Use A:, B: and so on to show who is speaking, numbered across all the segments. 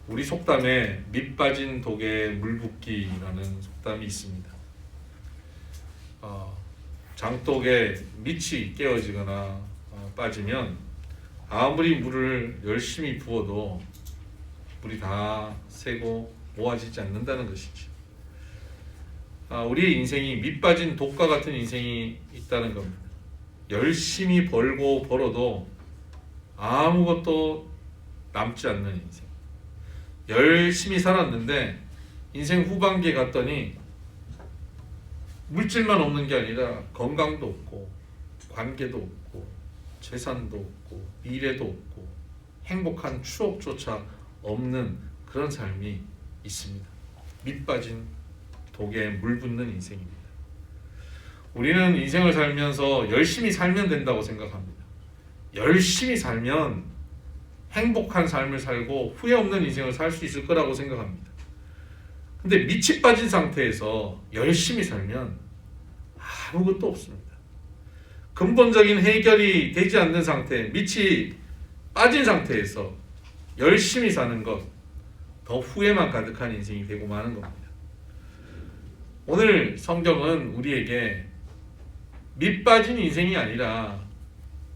A: 우리 속담에 밑 빠진 독에 물 붓기라는 속담이 있습니다. 장독에 밑이 깨어지거나 빠지면 아무리 물을 열심히 부어도 물이 다 새고 모아지지 않는다는 것이죠. 우리의 인생이 밑 빠진 독과 같은 인생이 있다는 겁니다. 열심히 벌고 벌어도 아무것도 남지 않는 인생. 열심히 살았는데 인생 후반기에 갔더니 물질만 없는 게 아니라 건강도 없고 관계도 없고 재산도 없고 미래도 없고 행복한 추억조차 없는 그런 삶이 있습니다. 밑 빠진 독에 물 붓는 인생입니다. 우리는 인생을 살면서 열심히 살면 된다고 생각합니다. 열심히 살면 행복한 삶을 살고 후회 없는 인생을 살 수 있을 거라고 생각합니다. 근데 밑이 빠진 상태에서 열심히 살면 아무것도 없습니다. 근본적인 해결이 되지 않는 상태, 밑이 빠진 상태에서 열심히 사는 것, 더 후회만 가득한 인생이 되고 마는 겁니다. 오늘 성경은 우리에게 밑 빠진 인생이 아니라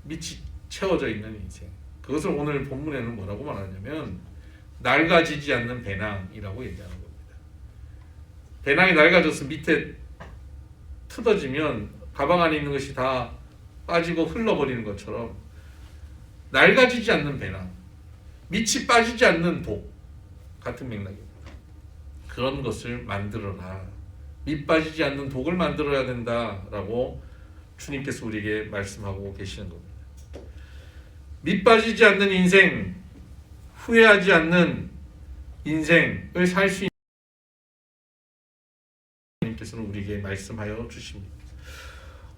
A: 밑이 채워져 있는 인생, 그것을 오늘 본문에는 뭐라고 말하냐면 낡아지지 않는 배낭이라고 얘기하는 겁니다. 배낭이 낡아져서 밑에 뜯어지면 가방 안에 있는 것이 다 빠지고 흘러버리는 것처럼 낡아지지 않는 배낭, 밑이 빠지지 않는 독 같은 맥락입니다. 그런 것을 만들어라. 밑 빠지지 않는 독을 만들어야 된다라고 주님께서 우리에게 말씀하고 계시는 겁니다. 밑 빠지지 않는 인생, 후회하지 않는 인생을 살 수 있는 주님께서는 우리에게 말씀하여 주십니다.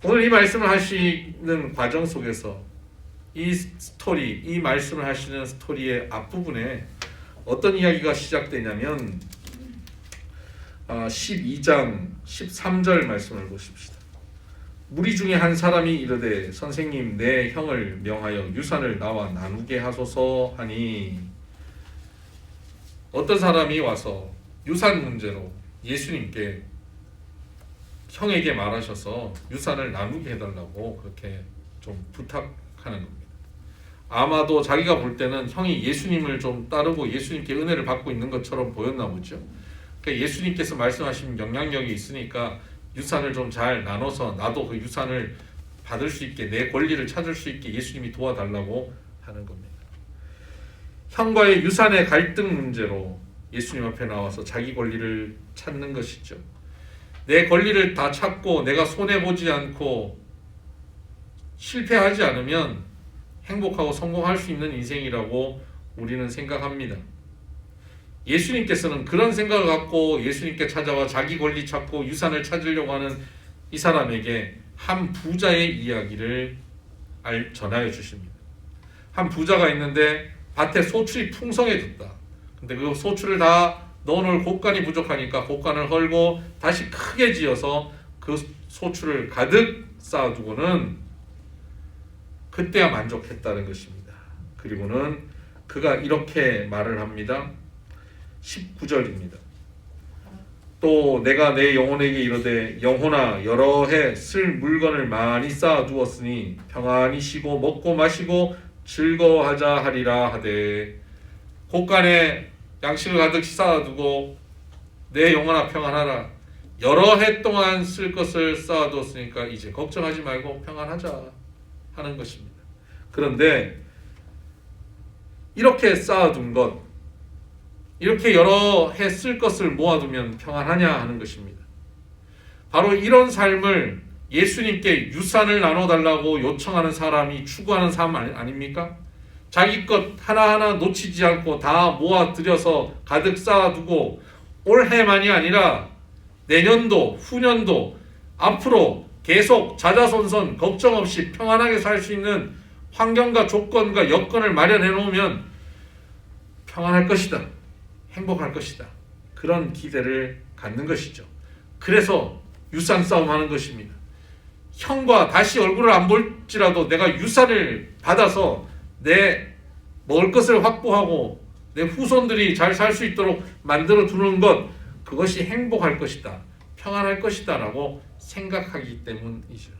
A: 오늘 이 말씀을 하시는 과정 속에서 이 스토리, 이 말씀을 하시는 스토리의 앞부분에 어떤 이야기가 시작되냐면 12장 13절 말씀을 보십시다. 무리 중에 한 사람이 이르되 선생님 내 형을 명하여 유산을 나와 나누게 하소서 하니, 어떤 사람이 와서 유산 문제로 예수님께 형에게 말하셔서 유산을 나누게 해달라고 그렇게 좀 부탁하는 겁니다. 아마도 자기가 볼 때는 형이 예수님을 좀 따르고 예수님께 은혜를 받고 있는 것처럼 보였나 보죠. 그러니까 예수님께서 말씀하신 영향력이 있으니까 유산을 좀 잘 나눠서 나도 그 유산을 받을 수 있게, 내 권리를 찾을 수 있게 예수님이 도와달라고 하는 겁니다. 형과의 유산의 갈등 문제로 예수님 앞에 나와서 자기 권리를 찾는 것이죠. 내 권리를 다 찾고 내가 손해보지 않고 실패하지 않으면 행복하고 성공할 수 있는 인생이라고 우리는 생각합니다. 예수님께서는 그런 생각을 갖고 예수님께 찾아와 자기 권리 찾고 유산을 찾으려고 하는 이 사람에게 한 부자의 이야기를 전하여 주십니다. 한 부자가 있는데 밭에 소출이 풍성해졌다. 근데 그 소출을 다 넣어놓을 곡간이 부족하니까 곡간을 헐고 다시 크게 지어서 그 소출을 가득 쌓아두고는 그때야 만족했다는 것입니다. 그리고는 그가 이렇게 말을 합니다. 19절입니다. 또 내가 내 영혼에게 이르되 영혼아 여러 해 쓸 물건을 많이 쌓아두었으니 평안히 쉬고 먹고 마시고 즐거워하자 하리라 하되, 곡간에 양식을 가득 쌓아두고 내 영혼아 평안하라, 여러 해 동안 쓸 것을 쌓아두었으니까 이제 걱정하지 말고 평안하자 하는 것입니다. 그런데 이렇게 쌓아둔 것, 이렇게 여러 해 쓸 것을 모아두면 평안하냐 하는 것입니다. 바로 이런 삶을 예수님께 유산을 나눠달라고 요청하는 사람이 추구하는 삶 아닙니까? 자기 것 하나하나 놓치지 않고 다 모아들여서 가득 쌓아두고 올해만이 아니라 내년도, 후년도, 앞으로 계속 자자손손 걱정 없이 평안하게 살 수 있는 환경과 조건과 여건을 마련해 놓으면 평안할 것이다, 행복할 것이다, 그런 기대를 갖는 것이죠. 그래서 유산 싸움하는 것입니다. 형과 다시 얼굴을 안 볼지라도 내가 유산을 받아서 내 먹을 것을 확보하고 내 후손들이 잘 살 수 있도록 만들어 두는 것, 그것이 행복할 것이다, 평안할 것이다 라고 생각하기 때문이죠.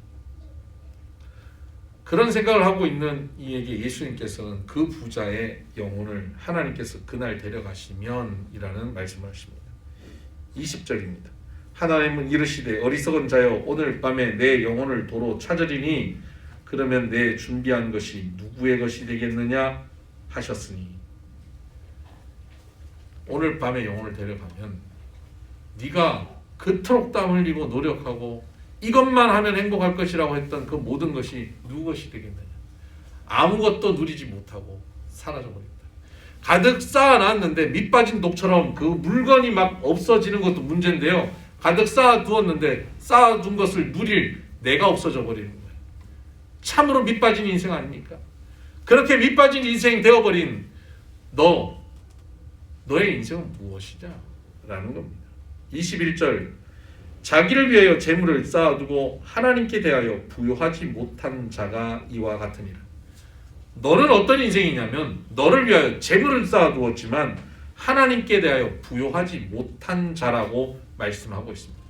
A: 그런 생각을 하고 있는 이에게 예수님께서는 그 부자의 영혼을 하나님께서 그날 데려가시면 이라는 말씀을 하십니다. 20절입니다. 하나님은 이르시되 어리석은 자여 오늘 밤에 내 영혼을 도로 찾으리니 그러면 내 준비한 것이 누구의 것이 되겠느냐 하셨으니, 오늘 밤에 영혼을 데려가면 네가 그토록 땀 흘리고 노력하고 이것만 하면 행복할 것이라고 했던 그 모든 것이 누구 것이 되겠느냐. 아무것도 누리지 못하고 사라져버린다. 가득 쌓아놨는데 밑 빠진 독처럼 그 물건이 막 없어지는 것도 문제인데요, 가득 쌓아두었는데 쌓아둔 것을 누릴 내가 없어져 버리는 거예요. 참으로 밑 빠진 인생 아닙니까? 그렇게 밑 빠진 인생이 되어버린 너의 인생은 무엇이냐 라는 겁니다. 21절, 자기를 위하여 재물을 쌓아두고 하나님께 대하여 부요하지 못한 자가 이와 같으니라. 너는 어떤 인생이냐면 너를 위하여 재물을 쌓아두었지만 하나님께 대하여 부요하지 못한 자라고 말씀하고 있습니다.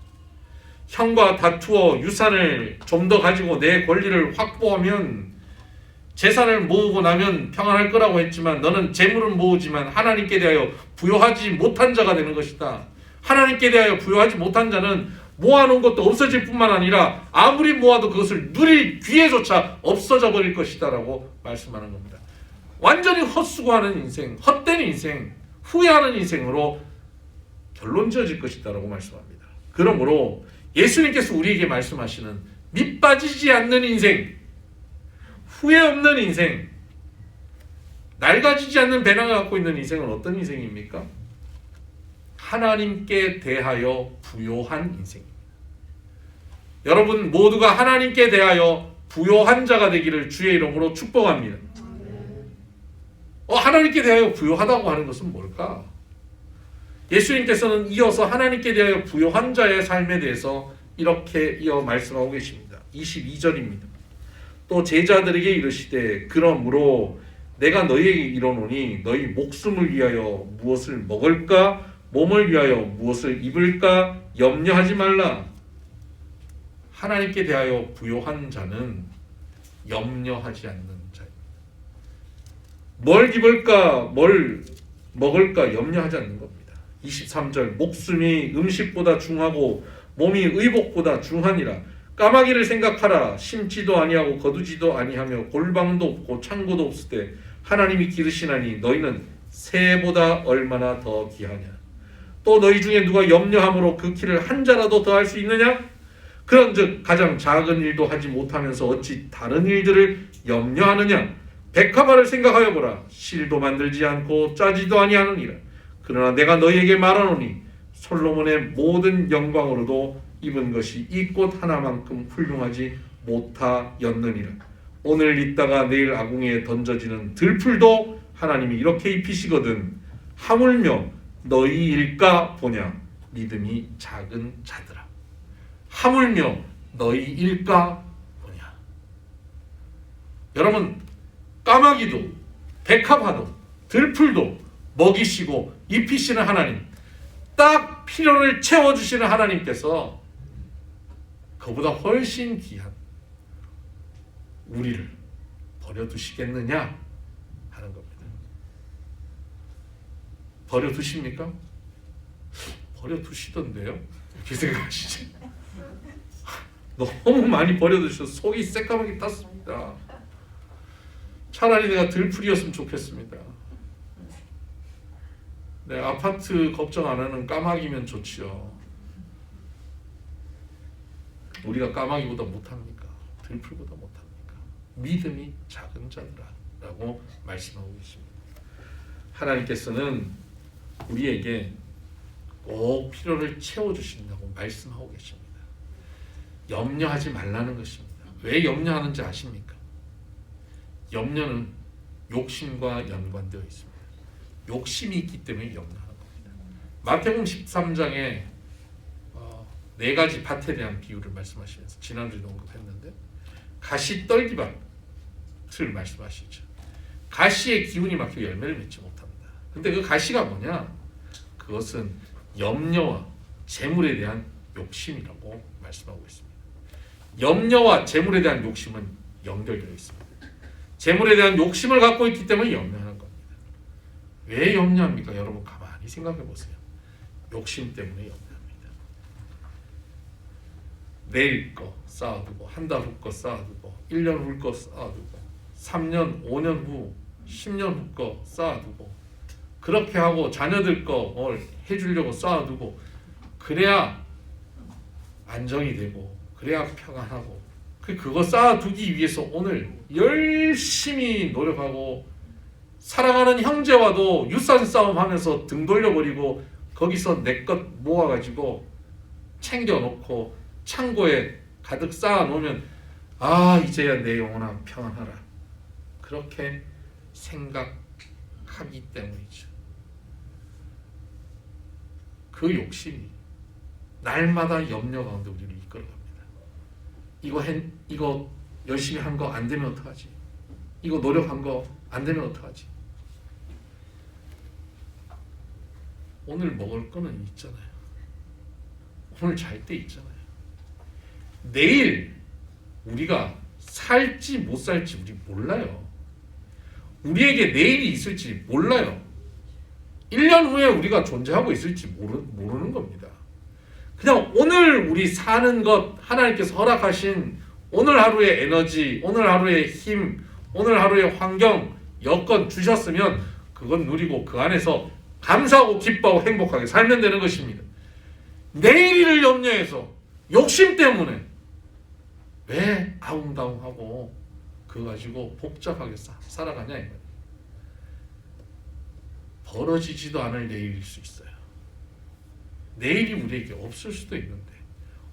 A: 형과 다투어 유산을 좀 더 가지고 내 권리를 확보하면, 재산을 모으고 나면 평안할 거라고 했지만 너는 재물은 모으지만 하나님께 대하여 부요하지 못한 자가 되는 것이다. 하나님께 대하여 부요하지 못한 자는 모아놓은 것도 없어질 뿐만 아니라 아무리 모아도 그것을 누릴 기회조차 없어져 버릴 것이다 라고 말씀하는 겁니다. 완전히 헛수고하는 인생, 헛된 인생, 후회하는 인생으로 결론 지어질 것이다 라고 말씀합니다. 그러므로 예수님께서 우리에게 말씀하시는 밑 빠지지 않는 인생, 후회 없는 인생, 낡아지지 않는 배낭을 갖고 있는 인생은 어떤 인생입니까? 하나님께 대하여 부요한 인생입니다. 여러분 모두가 하나님께 대하여 부요한 자가 되기를 주의 이름으로 축복합니다. 하나님께 대하여 부요하다고 하는 것은 뭘까? 예수님께서는 이어서 하나님께 대하여 부요한 자의 삶에 대해서 이렇게 이어 말씀하고 계십니다. 22절입니다. 또 제자들에게 이르시되 그러므로 내가 너희에게 이르노니 너희 목숨을 위하여 무엇을 먹을까 몸을 위하여 무엇을 입을까 염려하지 말라. 하나님께 대하여 부요한 자는 염려하지 않는 자입니다. 뭘 입을까 뭘 먹을까 염려하지 않는 겁니다. 23절, 목숨이 음식보다 중하고 몸이 의복보다 중하니라. 까마귀를 생각하라. 심지도 아니하고 거두지도 아니하며 골방도 없고 창고도 없을 때 하나님이 기르시나니 너희는 새보다 얼마나 더 귀하냐. 또 너희 중에 누가 염려함으로 그 키를 한 자라도 더 할 수 있느냐? 그런즉 가장 작은 일도 하지 못하면서 어찌 다른 일들을 염려하느냐? 백합화를 생각하여 보라. 실도 만들지 않고 짜지도 아니하느니라. 그러나 내가 너희에게 말하노니 솔로몬의 모든 영광으로도 입은 것이 이 꽃 하나만큼 훌륭하지 못하였느니라. 오늘 있다가 내일 아궁이에 던져지는 들풀도 하나님이 이렇게 입히시거든 하물며 너희 일까 보냐. 믿음이 작은 자들아. 하물며 너희 일까 보냐. 여러분 까마귀도 백합화도 들풀도 먹이시고 입히시는 하나님, 딱 필요를 채워주시는 하나님께서 그보다 훨씬 귀한 우리를 버려두시겠느냐 하는 겁니다. 버려두십니까? 버려두시던데요? 이렇게 생각하시지? 너무 많이 버려두셔서 속이 새까맣게 탔습니다. 차라리 내가 들풀이었으면 좋겠습니다. 네, 아파트 걱정 안 하는 까마귀면 좋지요. 우리가 까마귀보다 못합니까? 들풀보다 못합니까? 믿음이 작은 자라고 말씀하고 계십니다. 하나님께서는 우리에게 꼭 필요를 채워주신다고 말씀하고 계십니다. 염려하지 말라는 것입니다. 왜 염려하는지 아십니까? 염려는 욕심과 연관되어 있습니다. 욕심이 있기 때문에 염려하는 겁니다. 마태복음 13장에 네 가지 밭에 대한 비유를 말씀하시면서 지난주에도 언급했는데 가시 떨기밭을 말씀하시죠. 가시의 기운이 막혀 열매를 맺지 못합니다. 근데 그 가시가 뭐냐? 그것은 염려와 재물에 대한 욕심이라고 말씀하고 있습니다. 염려와 재물에 대한 욕심은 연결되어 있습니다. 재물에 대한 욕심을 갖고 있기 때문에 염려하는 겁니다. 왜 염려합니까? 여러분 가만히 생각해 보세요. 욕심 때문에 염려합니다. 내일 거 쌓아두고, 한 달 후 거 쌓아두고, 1년 후 거 쌓아두고, 3년, 5년 후, 10년 후 거 쌓아두고, 그렇게 하고 자녀들 거 뭘 해주려고 쌓아두고, 그래야 안정이 되고, 그래야 평안하고, 그거 쌓아두기 위해서 오늘 열심히 노력하고, 사랑하는 형제와도 유산 싸움하면서 등 돌려버리고 거기서 내 것 모아가지고 챙겨놓고 창고에 가득 쌓아놓으면 아 이제야 내 영혼아 평안하라, 그렇게 생각하기 때문이죠. 그 욕심이 날마다 염려 가운데 우리를 이끌어갑니다. 이거 열심히 한 거 안 되면 어떡하지? 이거 노력한 거 안 되면 어떡하지? 오늘 먹을 거는 있잖아요. 오늘 잘 때 있잖아요. 내일 우리가 살지 못 살지 우리 몰라요. 우리에게 내일이 있을지 몰라요. 1년 후에 우리가 존재하고 있을지 모르는 겁니다. 그냥 오늘 우리 사는 것, 하나님께서 허락하신 오늘 하루의 에너지, 오늘 하루의 힘, 오늘 하루의 환경, 여건 주셨으면 그건 누리고 그 안에서 감사하고 기뻐하고 행복하게 살면 되는 것입니다. 내일을 염려해서 욕심 때문에 왜 아웅다웅하고 그거 가지고 복잡하게 살아가냐 이거예요. 벌어지지도 않을 내일일 수 있어요. 내일이 우리에게 없을 수도 있는데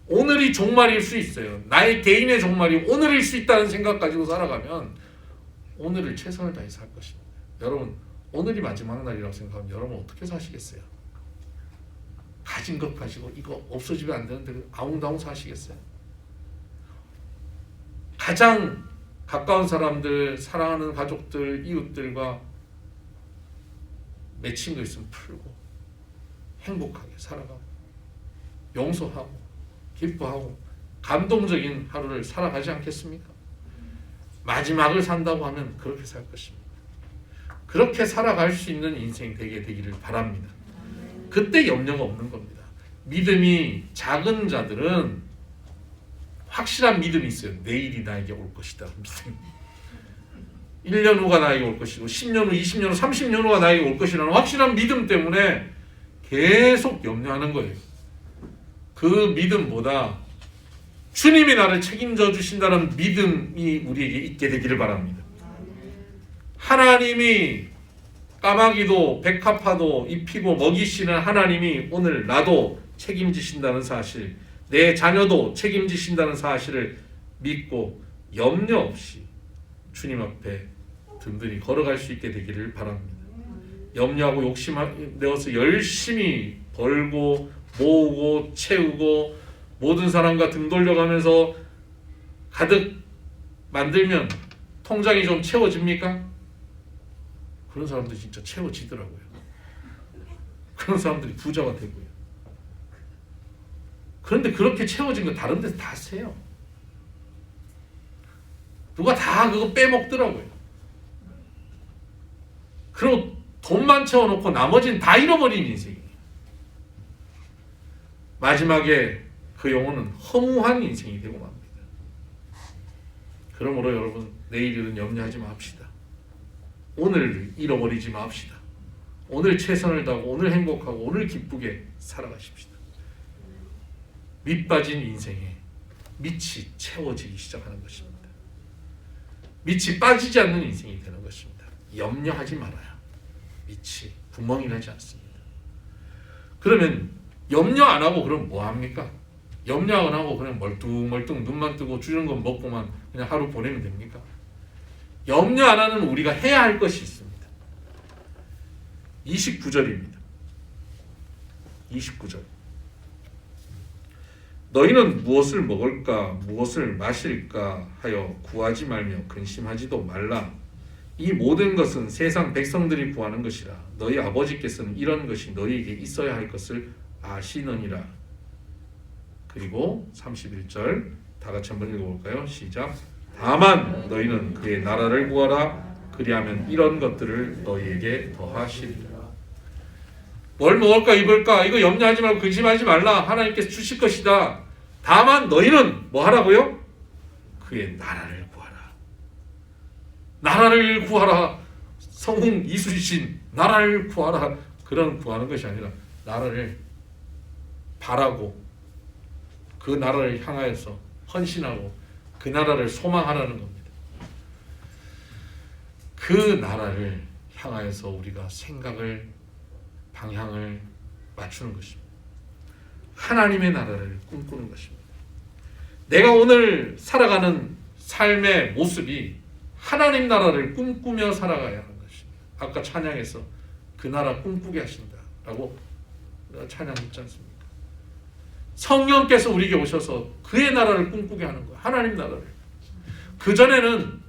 A: 오늘이 종말일 수 있어요. 나의 개인의 종말이 오늘일 수 있다는 생각 가지고 살아가면 오늘을 최선을 다해 살 것입니다. 여러분 오늘이 마지막 날이라고 생각하면 여러분 어떻게 사시겠어요? 가진 것 가지고 이거 없어지면 안 되는데 아웅다웅 사시겠어요? 가장 가까운 사람들, 사랑하는 가족들, 이웃들과 맺힌 거 있으면 풀고 행복하게 살아가고 용서하고 기뻐하고 감동적인 하루를 살아가지 않겠습니까? 마지막을 산다고 하면 그렇게 살 것입니다. 그렇게 살아갈 수 있는 인생 되기를 바랍니다. 그때 염려가 없는 겁니다. 믿음이 작은 자들은 확실한 믿음이 있어요. 내일이 나에게 올 것이다. 믿음. 1년 후가 나에게 올 것이고 10년 후, 20년 후, 30년 후가 나에게 올 것이라는 확실한 믿음 때문에 계속 염려하는 거예요. 그 믿음보다 주님이 나를 책임져 주신다는 믿음이 우리에게 있게 되기를 바랍니다. 하나님이 까마귀도 백합화도 입히고 먹이시는 하나님이 오늘 나도 책임지신다는 사실, 내 자녀도 책임지신다는 사실을 믿고 염려 없이 주님 앞에 든든히 걸어갈 수 있게 되기를 바랍니다. 염려하고 욕심 내어서 열심히 벌고 모으고 채우고 모든 사람과 등 돌려가면서 가득 만들면 통장이 좀 채워집니까? 그런 사람들이 진짜 채워지더라고요. 그런 사람들이 부자가 되고요. 그런데 그렇게 채워진 거 다른 데서 다 세요. 누가 다 그거 빼먹더라고요. 그리고 돈만 채워놓고 나머지는 다 잃어버린 인생이에요. 마지막에 그 영혼은 허무한 인생이 되고 맙니다. 그러므로 여러분 내일은 염려하지 맙시다. 오늘 잃어버리지 맙시다. 오늘 최선을 다하고 오늘 행복하고 오늘 기쁘게 살아가십시다. 밑 빠진 인생에 밑이 채워지기 시작하는 것입니다. 밑이 빠지지 않는 인생이 되는 것입니다. 염려하지 말아요. 밑이 구멍이 나지 않습니다. 그러면 염려 안 하고 그럼 뭐 합니까? 염려 안 하고 그냥 멀뚱멀뚱 눈만 뜨고 주는 건 먹고만 그냥 하루 보내면 됩니까? 염려 안 하는 우리가 해야 할 것이 있습니다. 29절입니다. 29절. 너희는 무엇을 먹을까 무엇을 마실까 하여 구하지 말며 근심하지도 말라. 이 모든 것은 세상 백성들이 구하는 것이라 너희 아버지께서는 이런 것이 너희에게 있어야 할 것을 아시느니라. 그리고 31절 다 같이 한번 읽어볼까요? 시작. 다만 너희는 그의 나라를 구하라. 그리하면 이런 것들을 너희에게 더하시리라. 뭘 먹을까 입을까 이거 염려하지 말고 근심하지 말라. 하나님께서 주실 것이다. 다만 너희는 뭐 하라고요? 그의 나라를 구하라. 나라를 구하라. 성웅 이수신 나라를 구하라. 그런 구하는 것이 아니라 나라를 바라고 그 나라를 향하여서 헌신하고 그 나라를 소망하라는 겁니다. 그 나라를 향하여서 우리가 생각을 방향을 맞추는 것입니다. 하나님의 나라를 꿈꾸는 것입니다. 내가 오늘 살아가는 삶의 모습이 하나님 나라를 꿈꾸며 살아가야 하는 것입니다. 아까 찬양에서 그 나라 꿈꾸게 하신다라고 찬양했지 않습니까? 성령께서 우리에게 오셔서 그의 나라를 꿈꾸게 하는 거예요. 하나님 나라를. 그전에는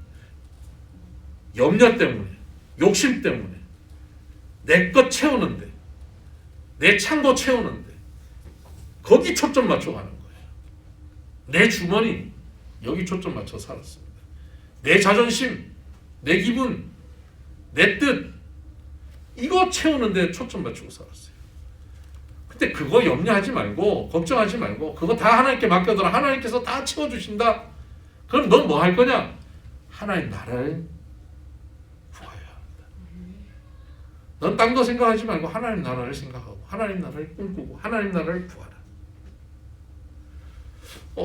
A: 염려 때문에 욕심 때문에 내 것 채우는데 내 창고 채우는데 거기 초점 맞춰 가는 거예요. 내 주머니 여기 초점 맞춰 살았습니다. 내 자존심, 내 기분, 내 뜻 이거 채우는데 초점 맞추고 살았어요. 근데 그거 염려하지 말고 걱정하지 말고 그거 다 하나님께 맡겨둬라. 하나님께서 다 채워주신다. 그럼 넌 뭐 할 거냐? 하나님 나라를 구해야 합니다. 넌 딴 거 생각하지 말고 하나님 나라를 생각하고 하나님 나라를 꿈꾸고 하나님 나라를 구하라.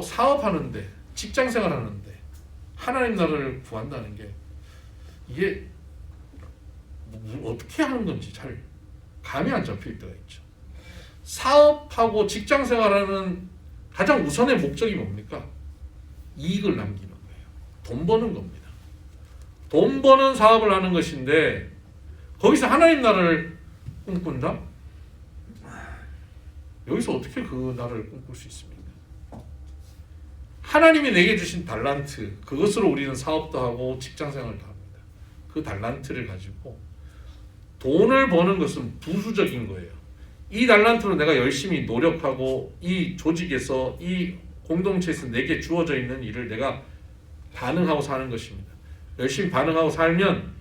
A: 사업하는데 직장생활 하는데 하나님 나라를 구한다는 게 이게 어떻게 하는 건지 잘 감이 안 잡힐 때가 있죠. 사업하고 직장생활하는 가장 우선의 목적이 뭡니까? 이익을 남기는 거예요. 돈 버는 겁니다. 돈 버는 사업을 하는 것인데 거기서 하나님 나라를 꿈꾼다? 여기서 어떻게 그 나라를 꿈꿀 수 있습니까? 하나님이 내게 주신 달란트 그것으로 우리는 사업도 하고 직장생활도 합니다. 그 달란트를 가지고 돈을 버는 것은 부수적인 거예요. 이 달란트로 내가 열심히 노력하고 이 조직에서 이 공동체에서 내게 주어져 있는 일을 내가 반응하고 사는 것입니다. 열심히 반응하고 살면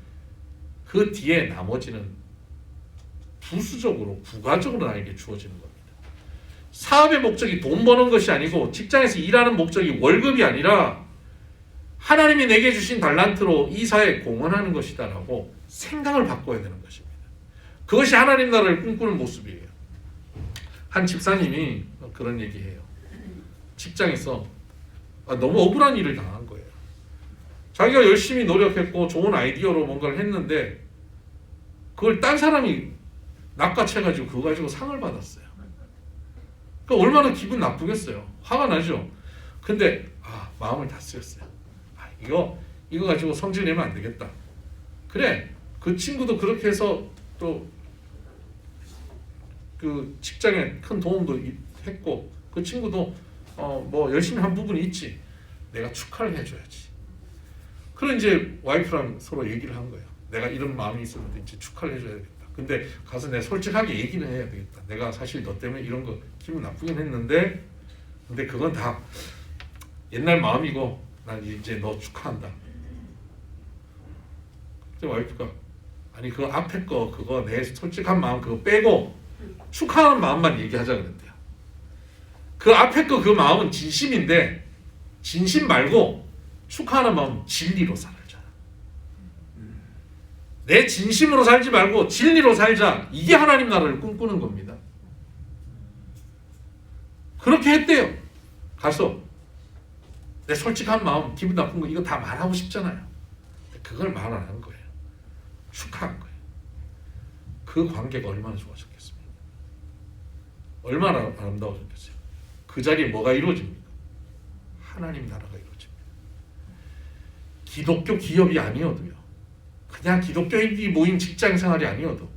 A: 그 뒤에 나머지는 부수적으로 부가적으로 나에게 주어지는 겁니다. 사업의 목적이 돈 버는 것이 아니고 직장에서 일하는 목적이 월급이 아니라 하나님이 내게 주신 달란트로 이 사회에 공헌하는 것이다라고 생각을 바꿔야 되는 것입니다. 그것이 하나님 나라를 꿈꾸는 모습이에요. 한 집사님이 그런 얘기해요. 직장에서 너무 억울한 일을 당한 거예요. 자기가 열심히 노력했고 좋은 아이디어로 뭔가를 했는데 그걸 딴 사람이 낚아채가지고 그거 가지고 상을 받았어요. 그러니까 얼마나 기분 나쁘겠어요. 화가 나죠. 근데 마음을 다 쓰였어요. 이거 가지고 성질 내면 안 되겠다. 그래 그 친구도 그렇게 해서 또 그 직장에 큰 도움도 했고 그 친구도 뭐 열심히 한 부분이 있지. 내가 축하를 해줘야지. 그런 이제 와이프랑 서로 얘기를 한 거예요. 내가 이런 마음이 있었는데 이제 축하를 해줘야겠다. 근데 가서 내가 솔직하게 얘기는 해야 되겠다. 내가 사실 너 때문에 이런 거 기분 나쁘긴 했는데 근데 그건 다 옛날 마음이고 난 이제 너 축하한다. 그때 와이프가 아니 그 앞에 거 그거 내 솔직한 마음 그거 빼고 축하하는 마음만 얘기하자 그랬대요. 그 앞에 거 그 마음은 진심인데 진심 말고 축하하는 마음 진리로 살자. 내 진심으로 살지 말고 진리로 살자. 이게 하나님 나라를 꿈꾸는 겁니다. 그렇게 했대요. 가서 내 솔직한 마음 기분 나쁜 거 이거 다 말하고 싶잖아요. 그걸 말 안 한 거예요. 축하한 거예요. 그 관계가 얼마나 좋아졌겠습니까? 얼마나 아름다워졌겠어요. 그 자리에 뭐가 이루어집니까? 하나님 나라가 이루어집니다. 기독교 기업이 아니어도요. 그냥 기독교인들이 모인 직장생활이 아니어도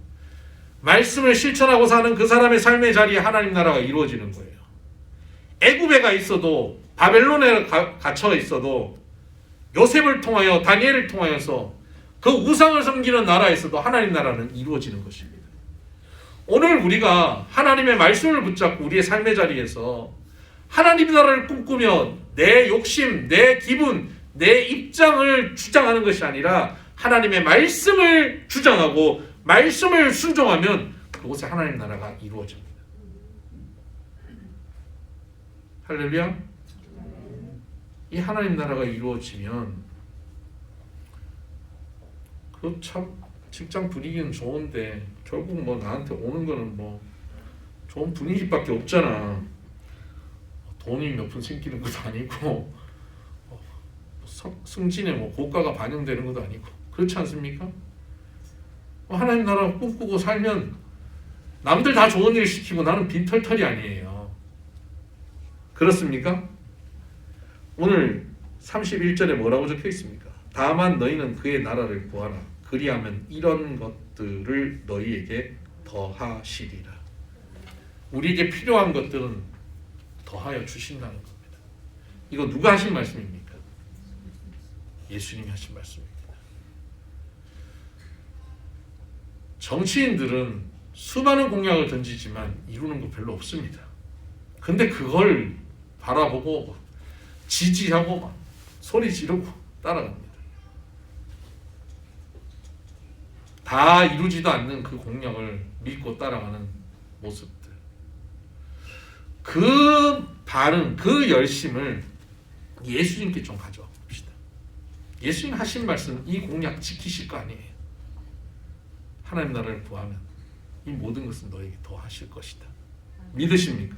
A: 말씀을 실천하고 사는 그 사람의 삶의 자리에 하나님 나라가 이루어지는 거예요. 애굽에 가 있어도 바벨론에 갇혀 있어도 요셉을 통하여 다니엘을 통하여서 그 우상을 섬기는 나라에서도 하나님 나라는 이루어지는 것입니다. 오늘 우리가 하나님의 말씀을 붙잡고 우리의 삶의 자리에서 하나님 나라를 꿈꾸며 내 욕심, 내 기분, 내 입장을 주장하는 것이 아니라 하나님의 말씀을 주장하고 말씀을 순종하면 그곳에 하나님 나라가 이루어집니다. 할렐루야. 이 하나님 나라가 이루어지면 그 참 직장 분위기는 좋은데 결국 뭐 나한테 오는 거는 뭐 좋은 분위기밖에 없잖아. 돈이 몇 푼 생기는 것도 아니고 승진에 뭐 고가가 반영되는 것도 아니고 그렇지 않습니까? 하나님 나라 꿈꾸고 살면 남들 다 좋은 일 시키고 나는 빈털털이 아니에요. 그렇습니까? 오늘 31절에 뭐라고 적혀 있습니까? 다만 너희는 그의 나라를 구하라. 그리하면 이런 것들을 너희에게 더하시리라. 우리에게 필요한 것들은 더하여 주신다는 겁니다. 이거 누가 하신 말씀입니까? 예수님이 하신 말씀입니다. 정치인들은 수많은 공약을 던지지만 이루는 거 별로 없습니다. 근데 그걸 바라보고 지지하고 막 소리 지르고 따라갑니다. 다 이루지도 않는 그 공약을 믿고 따라가는 모습들. 그 반응, 그 열심을 예수님께 좀 가져와 봅시다. 예수님 하신 말씀, 이 공약 지키실 거 아니에요. 하나님 나라를 구하면 이 모든 것은 너에게 더 하실 것이다. 믿으십니까?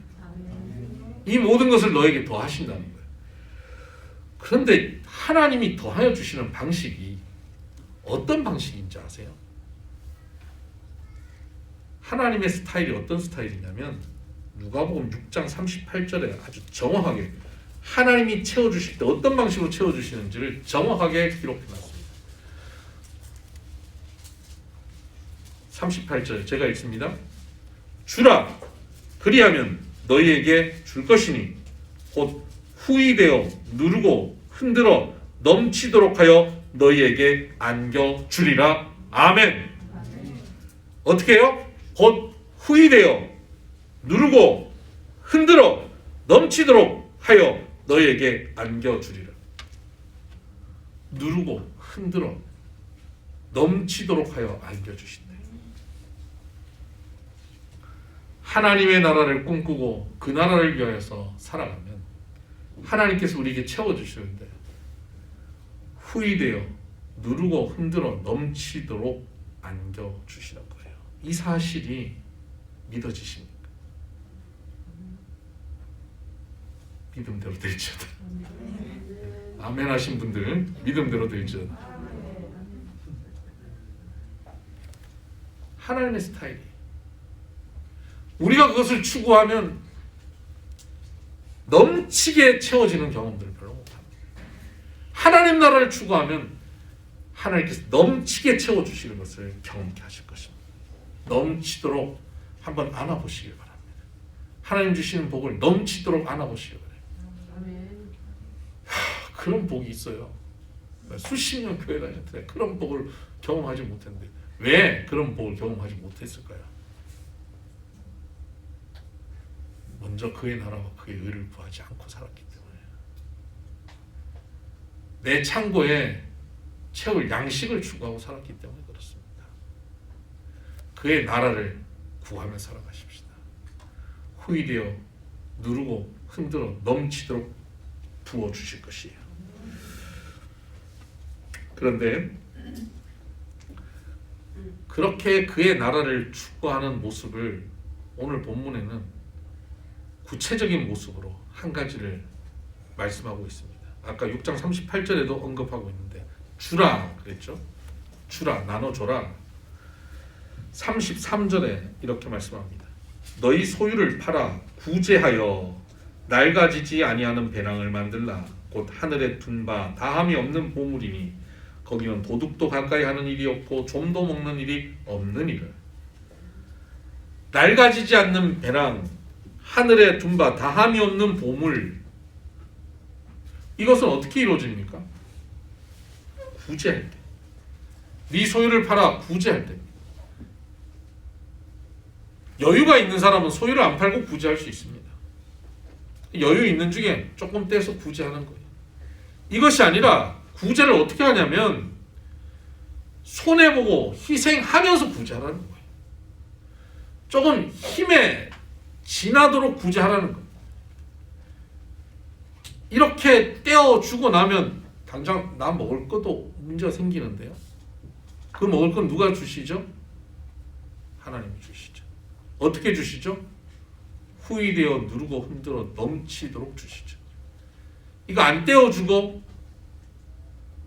A: 이 모든 것을 너에게 더 하신다는 거예요. 그런데 하나님이 더하여 주시는 방식이 어떤 방식인지 아세요? 하나님의 스타일이 어떤 스타일이냐면 누가복음 6장 38절에 아주 정확하게 하나님이 채워주실 때 어떤 방식으로 채워주시는지를 정확하게 기록해놨습니다. 38절 제가 읽습니다. 주라 그리하면 너희에게 줄 것이니 곧 후이되어 누르고 흔들어 넘치도록 하여 너희에게 안겨주리라. 아멘. 어떻게 해요? 곧 후이되어 누르고 흔들어 넘치도록 하여 너희에게 안겨주리라. 누르고 흔들어 넘치도록 하여 안겨주신다. 하나님의 나라를 꿈꾸고 그 나라를 위하여서 살아가면 하나님께서 우리에게 채워주시는데 후이되어 누르고 흔들어 넘치도록 안겨주시는 거예요. 이 사실이 믿어지십니까? 믿음대로 될지어다. 아멘 하신 분들 믿음대로 될지어다. 하나님의 스타일이 우리가 그것을 추구하면 넘치게 채워지는 경험들을 별로 못합니다. 하나님 나라를 추구하면 하나님께서 넘치게 채워주시는 것을 경험케 하실 것입니다. 넘치도록 한번 안아보시길 바랍니다. 하나님 주시는 복을 넘치도록 안아보시길 바랍니다. 그런 복이 있어요. 수십 년 교회 다녔는데 그런 복을 경험하지 못했는데 왜 그런 복을 경험하지 못했을까요? 먼저 그의 나라와 그의 의를 구하지 않고 살았기 때문에 내 창고에 채울 양식을 추구하고 살았기 때문에 그렇습니다. 그의 나라를 구하며 살아가십시다. 후이되어 누르고 흔들어 넘치도록 부어주실 것이에요. 그런데 그렇게 그의 나라를 추구하는 모습을 오늘 본문에는 구체적인 모습으로 한 가지를 말씀하고 있습니다. 아까 6장 38절에도 언급하고 있는데 주라 그랬죠. 주라 나눠줘라. 33절에 이렇게 말씀합니다. 너희 소유를 팔아 구제하여 낡아지지 아니하는 배낭을 만들라. 곧 하늘에 둔 바 다함이 없는 보물이니 거기는 도둑도 가까이 하는 일이 없고 좀도 먹는 일이 없느니라. 낡아지지 않는 배낭, 하늘에 둔 바 다함이 없는 보물, 이것은 어떻게 이루어집니까? 구제할 때. 네 소유를 팔아 구제할 때입니다. 여유가 있는 사람은 소유를 안 팔고 구제할 수 있습니다. 여유 있는 중에 조금 떼서 구제하는 거예요. 이것이 아니라 구제를 어떻게 하냐면 손해보고 희생하면서 구제하라는 거예요. 조금 힘에 지나도록 구제하라는 거예요. 이렇게 떼어주고 나면 당장 나 먹을 것도 문제가 생기는데요. 그 먹을 건 누가 주시죠? 하나님이 주시죠. 어떻게 주시죠? 후이되어 누르고 흔들어 넘치도록 주시죠. 이거 안 떼어주고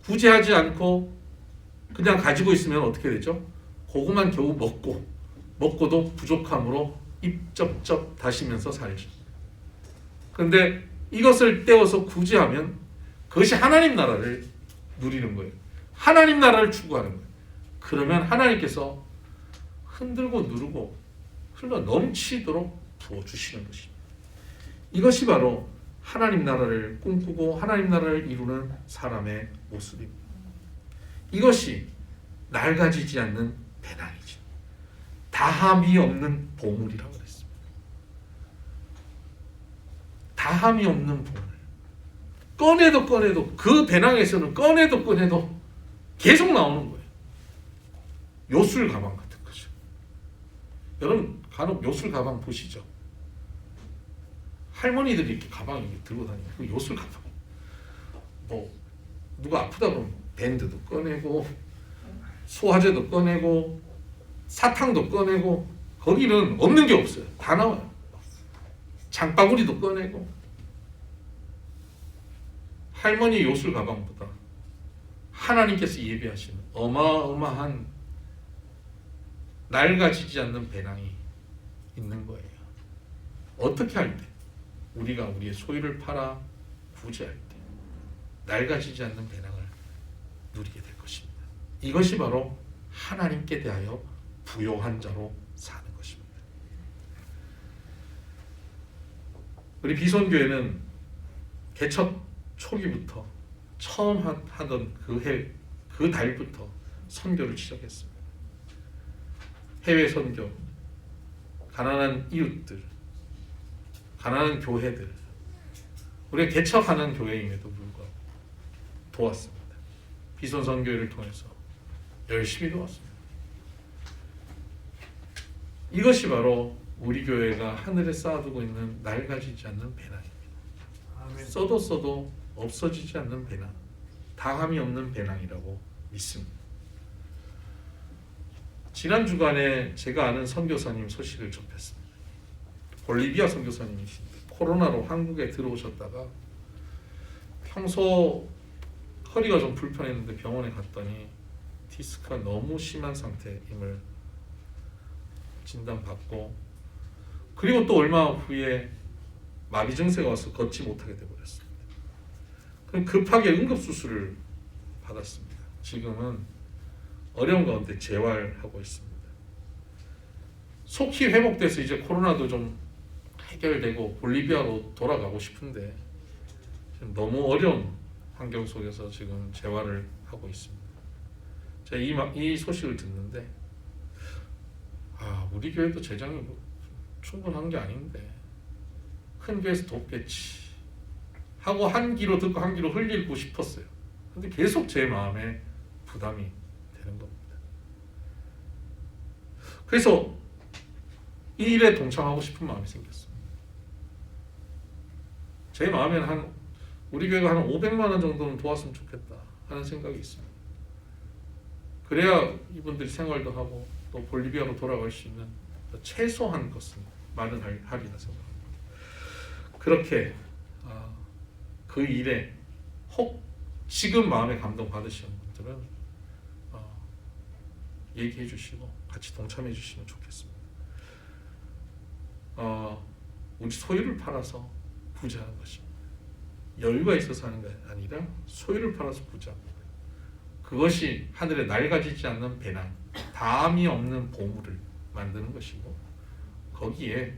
A: 구제하지 않고 그냥 가지고 있으면 어떻게 되죠? 그것만 겨우 먹고도 부족함으로 입접접 다시면서 살죠. 그런데 이것을 떼어서 구제하면 그것이 하나님 나라를 누리는 거예요. 하나님 나라를 추구하는 거예요. 그러면 하나님께서 흔들고 누르고 흘러 넘치도록 부어주시는 것입니다. 이것이 바로 하나님 나라를 꿈꾸고 하나님 나라를 이루는 사람의 모습입니다. 이것이 낡아지지 않는 배낭이죠. 다함이 없는 보물이라고 그랬습니다. 다함이 없는 보물. 꺼내도 그 배낭에서는 꺼내도 계속 나오는 거예요. 요술 가방 같은 거죠. 여러분 간혹 요술 가방 보시죠. 할머니들이 이렇게 가방 이렇게 들고 다니는 그 요술 가방. 뭐 누가 아프다 그러면 밴드도 꺼내고 소화제도 꺼내고 사탕도 꺼내고 거기는 없는 게 없어요. 다 나와요. 장바구니도 꺼내고. 할머니 요술 가방보다 하나님께서 예비하시는 어마어마한 낡아지지 않는 배낭이 있는 거예요. 어떻게 할 때? 우리가 우리의 소유를 팔아 구제할 때 낡아지지 않는 배낭을 누리게 될 것입니다. 이것이 바로 하나님께 대하여 부요한 자로 사는 것입니다. 우리 비손교회는 개척 초기부터 처음 하던 그 달부터 선교를 시작했습니다. 해외 선교, 가난한 이웃들, 가난한 교회들, 우리가 개척하는 교회임에도 불구하고 도왔습니다. 비손 선교회를 통해서 열심히 도왔습니다. 이것이 바로 우리 교회가 하늘에 쌓아두고 있는 낡아지지 않는 배낭입니다. 아멘. 써도 없어지지 않는 배낭, 다함이 없는 배낭이라고 믿습니다. 지난 주간에 제가 아는 선교사님 소식을 접했습니다. 볼리비아 선교사님이신데 코로나로 한국에 들어오셨다가 평소 허리가 좀 불편했는데 병원에 갔더니 디스크가 너무 심한 상태임을 진단받고, 그리고 또 얼마 후에 마비 증세가 와서 걷지 못하게 되어버렸습니다. 그럼 급하게 응급수술을 받았습니다. 지금은 어려운 가운데 재활하고 있습니다. 속히 회복돼서 이제 코로나도 좀 해결되고 볼리비아로 돌아가고 싶은데 지금 너무 어려운 환경 속에서 지금 재활을 하고 있습니다. 제가 이 소식을 듣는데 우리 교회도 재정이 충분한 게 아닌데 큰 교회에서 돕겠지 하고 한 귀로 듣고 한 귀로 흘리고 싶었어요. 근데 계속 제 마음에 부담이 되는 겁니다. 그래서 이 일에 동참하고 싶은 마음이 생겼습니다. 제 마음에는 우리 교회가 한 500만 원 정도는 도왔으면 좋겠다 하는 생각이 있습니다. 그래야 이분들이 생활도 하고 또 볼리비아로 돌아갈 수 있는 최소한 것은 마련하리라 생각합니다. 그렇게 그 일에 혹 지금 마음에 감동 받으시는 분들은 얘기해 주시고 같이 동참해 주시면 좋겠습니다. 우리 소유를 팔아서 부자하는 것입니다. 여유가 있어서 하는 게 아니라 소유를 팔아서 부자합니다. 그것이 하늘에 낡아지지 않는 배낭, 다함이 없는 보물을 만드는 것이고, 거기에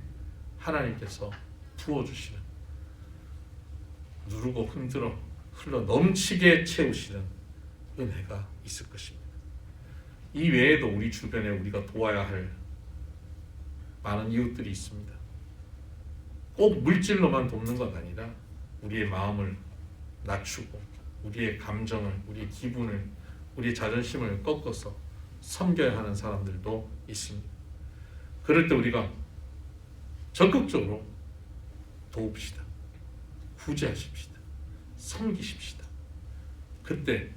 A: 하나님께서 부어주시는, 누르고 흔들어 흘러 넘치게 채우시는 은혜가 있을 것입니다. 이 외에도 우리 주변에 우리가 도와야 할 많은 이웃들이 있습니다. 꼭 물질로만 돕는 것 아니라 우리의 마음을 낮추고 우리의 감정을, 우리의 기분을, 우리의 자존심을 꺾어서 섬겨야 하는 사람들도 있습니다. 그럴 때 우리가 적극적으로 도웁시다. 구제하십시다. 섬기십시다. 그때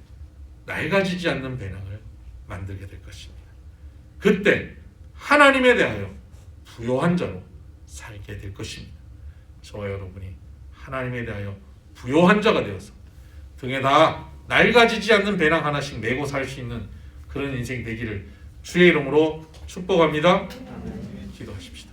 A: 낡아지지 않는 배낭을 만들게 될 것입니다. 그때 하나님에 대하여 부요한 자로 살게 될 것입니다. 저와 여러분이 하나님에 대하여 부요한 자가 되어서 등에다 낡아지지 않는 배낭 하나씩 메고 살 수 있는 그런 인생 되기를 주의 이름으로 축복합니다. 기도하십시다.